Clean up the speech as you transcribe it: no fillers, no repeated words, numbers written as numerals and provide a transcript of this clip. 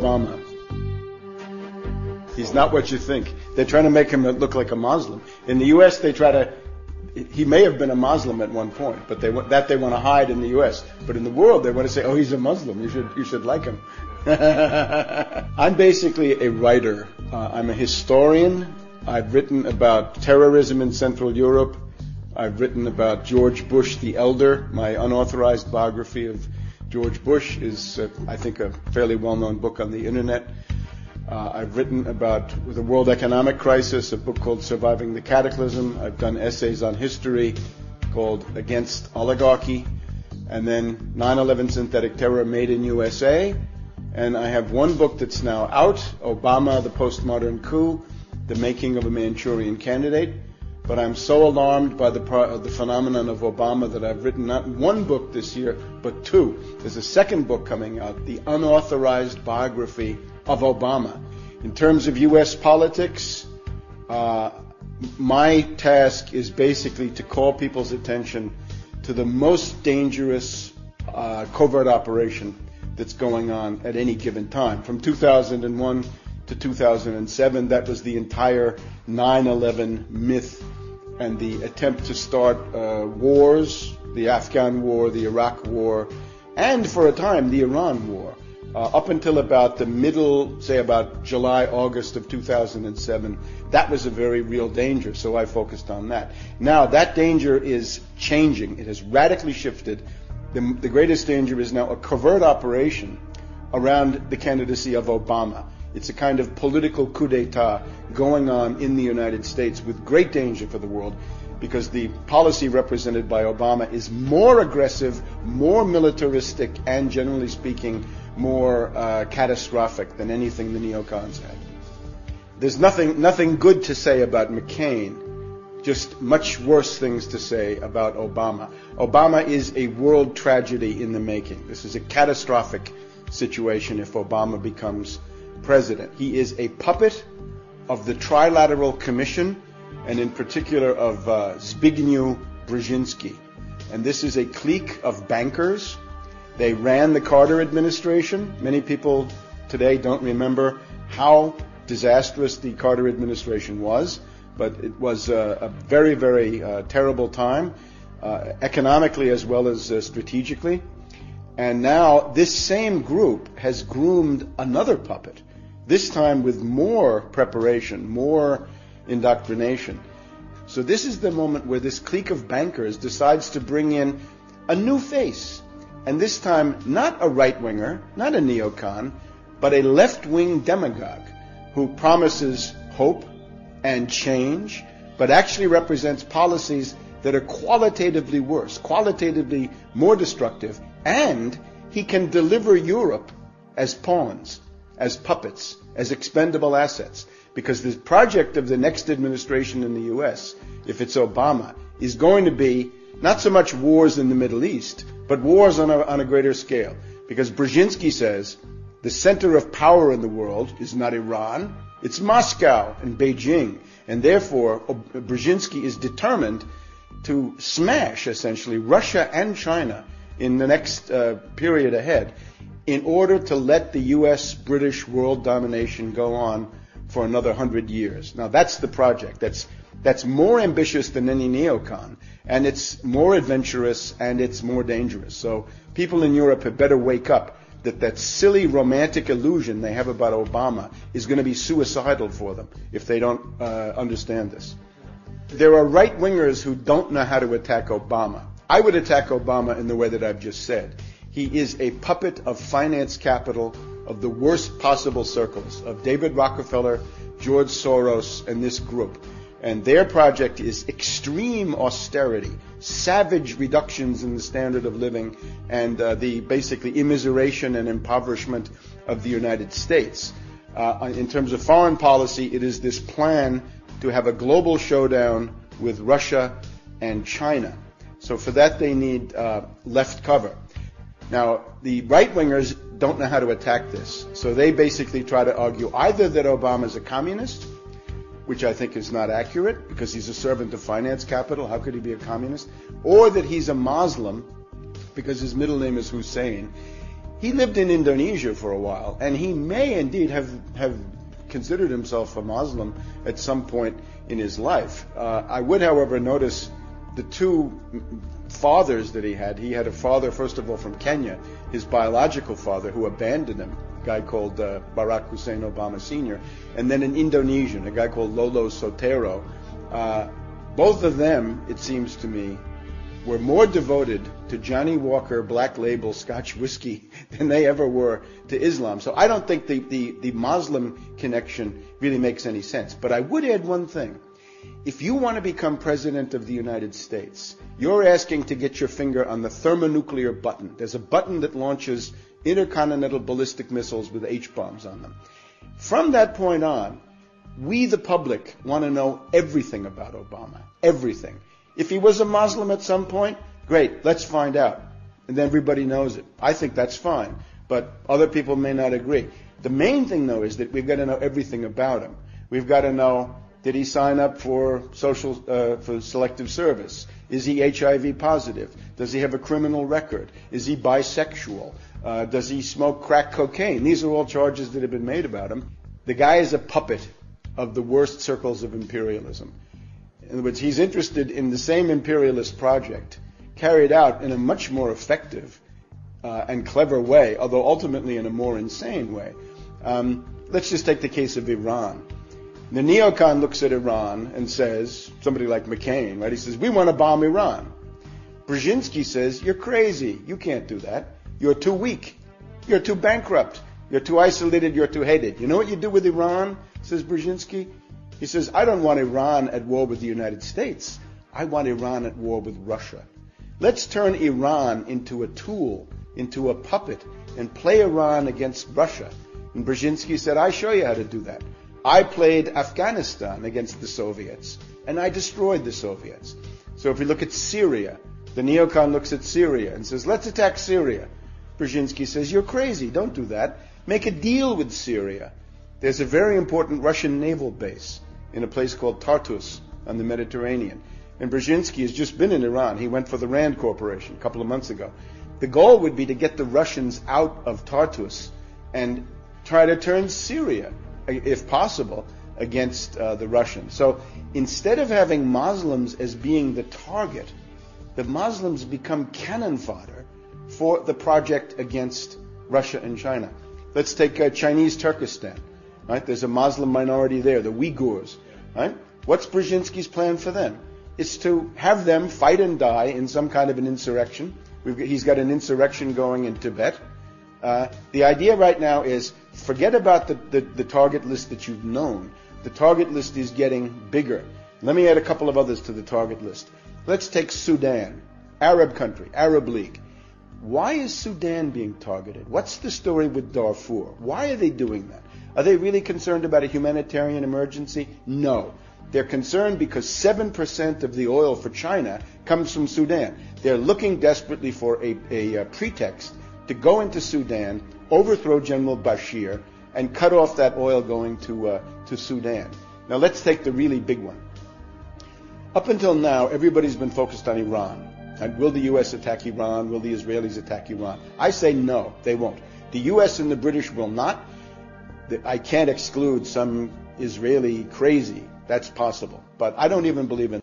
Obama. He's not what you think. They're trying to make him look like a Muslim. In the U.S., he may have been a Muslim at one point, but they want to hide in the U.S. But in the world, they want to say, oh, he's a Muslim. You should like him. I'm basically a writer. I'm a historian. I've written about terrorism in Central Europe. I've written about George Bush the Elder. My unauthorized biography of George Bush is, I think, a fairly well-known book on the internet. I've written about the world economic crisis, a book called Surviving the Cataclysm. I've done essays on history called Against Oligarchy, and then 9/11 Synthetic Terror Made in USA. And I have one book that's now out, Obama, the Postmodern Coup, The Making of a Manchurian Candidate. But I'm so alarmed by the phenomenon of Obama that I've written not one book this year, but two. There's a second book coming out, The Unauthorized Biography of Obama. In terms of U.S. politics, my task is basically to call people's attention to the most dangerous covert operation that's going on at any given time. From 2001 to 2007, that was the entire 9/11 myth and the attempt to start wars, the Afghan war, the Iraq war, and for a time the Iran war. Up until about the middle, say about July, August of 2007, that was a very real danger, so I focused on that. Now that danger is changing. It has radically shifted. The greatest danger is now a covert operation around the candidacy of Obama. It's a kind of political coup d'etat going on in the United States with great danger for the world, because the policy represented by Obama is more aggressive, more militaristic, and generally speaking, more catastrophic than anything the neocons had. There's nothing good to say about McCain, just much worse things to say about Obama. Obama is a world tragedy in the making. This is a catastrophic situation if Obama becomes president. He is a puppet of the Trilateral Commission, and in particular of Zbigniew Brzezinski. And this is a clique of bankers. They ran the Carter administration. Many people today don't remember how disastrous the Carter administration was, but it was a very, very terrible time, economically as well as strategically. And now this same group has groomed another puppet, this time with more preparation, more indoctrination. So this is the moment where this clique of bankers decides to bring in a new face. And this time, not a right-winger, not a neocon, but a left-wing demagogue who promises hope and change, but actually represents policies that are qualitatively worse, qualitatively more destructive, and he can deliver Europe as pawns, as puppets, as expendable assets. Because the project of the next administration in the U.S., if it's Obama, is going to be not so much wars in the Middle East, but wars on a greater scale. Because Brzezinski says the center of power in the world is not Iran, it's Moscow and Beijing. And therefore, Brzezinski is determined to smash, essentially, Russia and China in the next period ahead in order to let the U.S.-British world domination go on for another 100 years. Now, that's the project. That's more ambitious than any neocon, and it's more adventurous, and it's more dangerous. So people in Europe had better wake up that silly romantic illusion they have about Obama is going to be suicidal for them if they don't understand this. There are right-wingers who don't know how to attack Obama. I would attack Obama in the way that I've just said. He is a puppet of finance capital of the worst possible circles, of David Rockefeller, George Soros, and this group. And their project is extreme austerity, savage reductions in the standard of living, and the basically immiseration and impoverishment of the United States. In terms of foreign policy, it is this plan to have a global showdown with Russia and China. So for that, they need left cover. Now, the right-wingers don't know how to attack this. So they basically try to argue either that Obama is a communist, which I think is not accurate because he's a servant of finance capital. How could he be a communist? Or that he's a Muslim because his middle name is Hussein. he lived in Indonesia for a while, and he may indeed have considered himself a Muslim at some point in his life. I would, however, notice the two fathers that he had. He had a father, first of all, from Kenya, his biological father, who abandoned him, a guy called Barack Hussein Obama Sr., and then an Indonesian, a guy called Lolo Sotero. Both of them, it seems to me, were more devoted to Johnny Walker Black Label Scotch whiskey than they ever were to Islam. So I don't think the Muslim connection really makes any sense. But I would add one thing. If you want to become president of the United States, you're asking to get your finger on the thermonuclear button. There's a button that launches intercontinental ballistic missiles with H-bombs on them. From that point on, we, the public, want to know everything about Obama. Everything. If he was a Muslim at some point, great, let's find out. And then everybody knows it. I think that's fine. But other people may not agree. The main thing, though, is that we've got to know everything about him. We've got to know, did he sign up for for selective service? Is he HIV positive? Does he have a criminal record? Is he bisexual? Does he smoke crack cocaine? These are all charges that have been made about him. The guy is a puppet of the worst circles of imperialism. In other words, he's interested in the same imperialist project carried out in a much more effective and clever way, although ultimately in a more insane way. Let's just take the case of Iran. The neocon looks at Iran and says, somebody like McCain, right? He says, we want to bomb Iran. Brzezinski says, you're crazy. You can't do that. You're too weak. You're too bankrupt. You're too isolated. You're too hated. You know what you do with Iran, says Brzezinski? He says, I don't want Iran at war with the United States. I want Iran at war with Russia. Let's turn Iran into a tool, into a puppet, and play Iran against Russia. And Brzezinski said, I show you how to do that. I played Afghanistan against the Soviets, and I destroyed the Soviets. So if we look at Syria, the neocon looks at Syria and says, let's attack Syria. Brzezinski says, you're crazy, don't do that. Make a deal with Syria. There's a very important Russian naval base in a place called Tartus on the Mediterranean. And Brzezinski has just been in Iran. He went for the Rand Corporation a couple of months ago. The goal would be to get the Russians out of Tartus and try to turn Syria, if possible, against the Russians. So instead of having Muslims as being the target, the Muslims become cannon fodder for the project against Russia and China. Let's take Chinese Turkestan. Right? There's a Muslim minority there, the Uyghurs. Right? What's Brzezinski's plan for them? It's to have them fight and die in some kind of an insurrection. He's got an insurrection going in Tibet. The idea right now is forget about the target list that you've known. The target list is getting bigger. Let me add a couple of others to the target list. Let's take Sudan, Arab country, Arab League. Why is Sudan being targeted? What's the story with Darfur? Why are they doing that? Are they really concerned about a humanitarian emergency? No. They're concerned because 7% of the oil for China comes from Sudan. They're looking desperately for a pretext to go into Sudan, overthrow General Bashir, and cut off that oil going to Sudan. Now let's take the really big one. Up until now, everybody's been focused on Iran. And will the U.S. attack Iran? Will the Israelis attack Iran? I say no, they won't. The U.S. and the British will not. I can't exclude some Israeli crazy. That's possible. But I don't even believe in